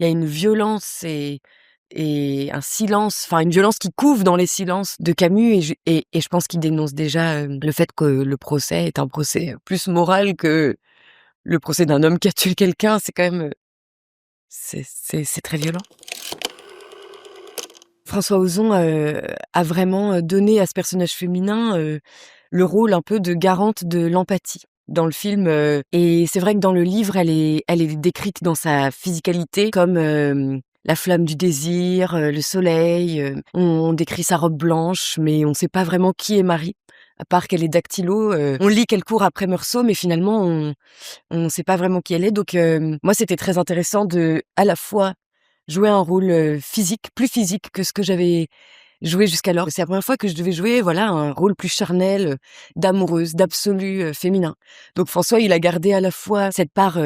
il y a une violence et un silence, enfin une violence qui couve dans les silences de Camus et je pense qu'il dénonce déjà, le fait que le procès est un procès plus moral que le procès d'un homme qui a tué quelqu'un. C'est quand même, c'est très violent. François Ozon, a vraiment, donné à ce personnage féminin, le rôle un peu de garante de l'empathie dans le film, et c'est vrai que dans le livre, elle est décrite dans sa physicalité comme, la flamme du désir, le soleil, on décrit sa robe blanche, mais on sait pas vraiment qui est Marie, à part qu'elle est dactylo, on lit qu'elle court après Meursault, mais finalement on sait pas vraiment qui elle est, donc moi c'était très intéressant de, à la fois, jouer un rôle, physique, plus physique que ce que j'avais joué jusqu'alors. C'est la première fois que je devais jouer, voilà, un rôle plus charnel, d'amoureuse, d'absolu, féminin. Donc François, il a gardé à la fois cette part,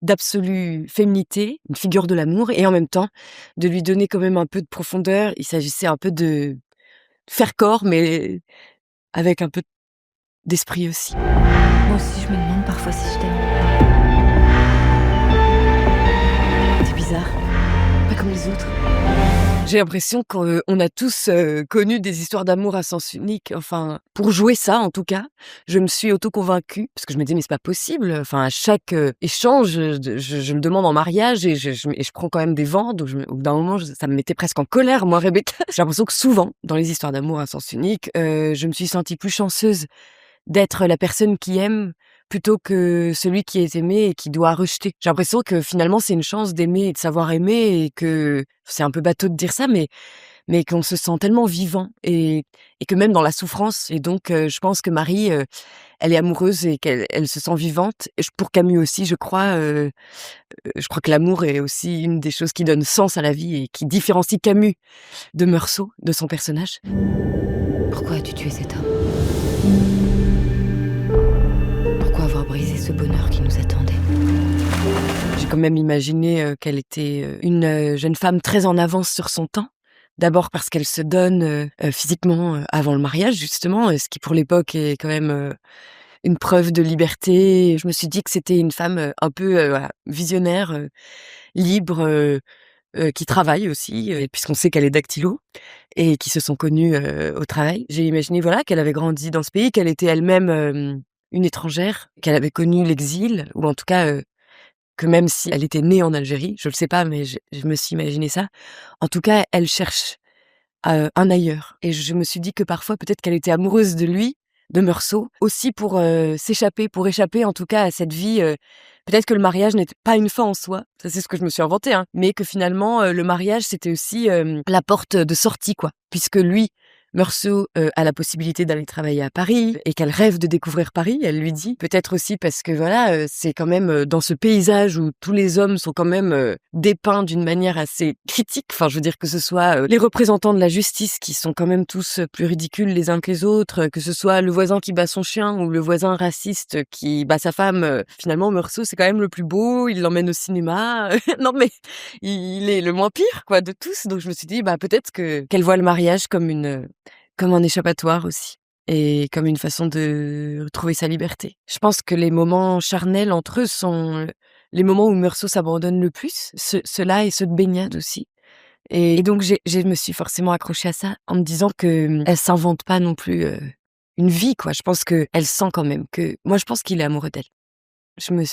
d'absolue féminité, une figure de l'amour, et en même temps de lui donner quand même un peu de profondeur. Il s'agissait un peu de faire corps, mais avec un peu d'esprit aussi. Moi aussi, je me demande parfois si je t'aime. C'est bizarre. Pas comme les autres. J'ai l'impression qu'on a tous, connu des histoires d'amour à sens unique. Enfin, pour jouer ça, en tout cas, je me suis auto-convaincue parce que je me disais: «Mais c'est pas possible». Enfin, à chaque, échange, je me demande en mariage et je prends quand même des vents. Donc au bout d'un moment, ça me mettait presque en colère, moi, Rebecca. J'ai l'impression que souvent, dans les histoires d'amour à sens unique, je me suis sentie plus chanceuse d'être la personne qui aime, plutôt que celui qui est aimé et qui doit rejeter. J'ai l'impression que finalement c'est une chance d'aimer et de savoir aimer, et que c'est un peu bateau de dire ça, mais qu'on se sent tellement vivant et que même dans la souffrance, et donc je pense que Marie, elle est amoureuse et qu'elle se sent vivante, et pour Camus aussi, je crois que l'amour est aussi une des choses qui donne sens à la vie et qui différencie Camus de Meursault, de son personnage. Pourquoi as-tu tué cet homme? Pourquoi avoir brisé ce bonheur qui nous attendait? J'ai quand même imaginé, qu'elle était, une, jeune femme très en avance sur son temps. D'abord parce qu'elle se donne, physiquement, avant le mariage justement, ce qui pour l'époque est quand même, une preuve de liberté. Je me suis dit que c'était une femme, un peu, voilà, visionnaire, libre, qui travaille aussi, puisqu'on sait qu'elle est dactylo et qui se sont connus, au travail. J'ai imaginé, voilà, qu'elle avait grandi dans ce pays, qu'elle était elle-même, une étrangère, qu'elle avait connu l'exil, ou en tout cas, que même si elle était née en Algérie, je le sais pas, mais je me suis imaginé ça. En tout cas, elle cherche, un ailleurs, et je me suis dit que parfois, peut-être qu'elle était amoureuse de lui, de Meursault, aussi pour, s'échapper, pour échapper en tout cas à cette vie, peut-être que le mariage n'était pas une fin en soi, ça c'est ce que je me suis inventé, hein, mais que finalement, le mariage c'était aussi, la porte de sortie, quoi. Puisque lui, Meursault, a la possibilité d'aller travailler à Paris et qu'elle rêve de découvrir Paris, elle lui dit. Peut-être aussi parce que voilà, c'est quand même, dans ce paysage où tous les hommes sont quand même, dépeints d'une manière assez critique. Enfin, je veux dire que ce soit, les représentants de la justice qui sont quand même tous, plus ridicules les uns que les autres, que ce soit le voisin qui bat son chien ou le voisin raciste qui bat sa femme, finalement Meursault c'est quand même le plus beau, il l'emmène au cinéma. Non mais il est le moins pire quoi de tous, donc je me suis dit: «Bah, peut-être qu'elle voit le mariage comme un échappatoire aussi, et comme une façon de retrouver sa liberté». Je pense que les moments charnels entre eux sont les moments où Meursault s'abandonne le plus, ceux-là et ceux de baignade aussi, et donc je me suis forcément accrochée à ça en me disant que, elle s'invente pas non plus, une vie quoi. Je pense qu'elle sent quand même que moi je pense qu'il est amoureux d'elle.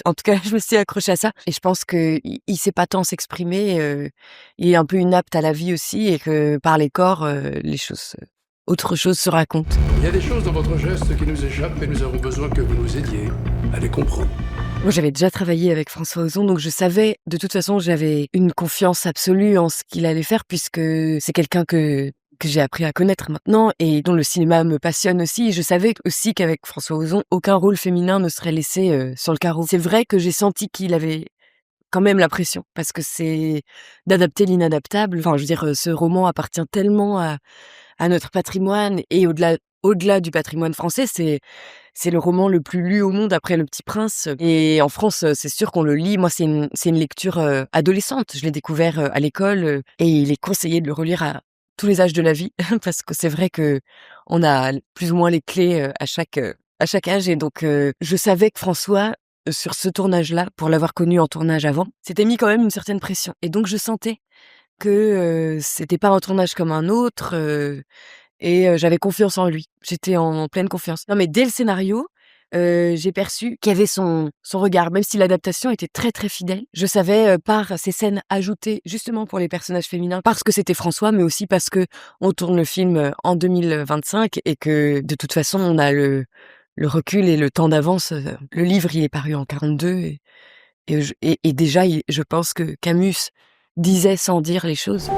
En tout cas, je me suis accrochée à ça, et je pense qu'il sait pas tant s'exprimer, il est un peu inapte à la vie aussi, et que par les corps, les choses, autre chose se raconte. Il y a des choses dans votre geste qui nous échappent et nous avons besoin que vous nous aidiez à les comprendre. Moi, j'avais déjà travaillé avec François Ozon, donc je savais, de toute façon, j'avais une confiance absolue en ce qu'il allait faire, puisque c'est quelqu'un que j'ai appris à connaître maintenant et dont le cinéma me passionne aussi. Je savais aussi qu'avec François Ozon, aucun rôle féminin ne serait laissé, sur le carreau. C'est vrai que j'ai senti qu'il avait quand même la pression, parce que c'est d'adapter l'inadaptable. Enfin, je veux dire, ce roman appartient tellement à notre patrimoine, et au-delà du patrimoine français, c'est le roman le plus lu au monde après Le Petit Prince, et en France, c'est sûr qu'on le lit. Moi, c'est une lecture, adolescente. Je l'ai découvert, à l'école, et il est conseillé de le relire à tous les âges de la vie parce que c'est vrai qu'on a plus ou moins les clés, à chaque âge, et donc je savais que François sur ce tournage-là, pour l'avoir connu en tournage avant, s'était mis quand même une certaine pression et donc je sentais que, c'était pas un tournage comme un autre, j'avais confiance en lui. J'étais en pleine confiance. Non, mais dès le scénario, j'ai perçu qu'il y avait son regard, même si l'adaptation était très, très fidèle. Je savais, par ces scènes ajoutées justement pour les personnages féminins, parce que c'était François, mais aussi parce qu'on tourne le film, en 2025 et que de toute façon on a le recul et le temps d'avance. Le livre, il est paru en 42 et déjà je pense que Camus disait sans dire les choses.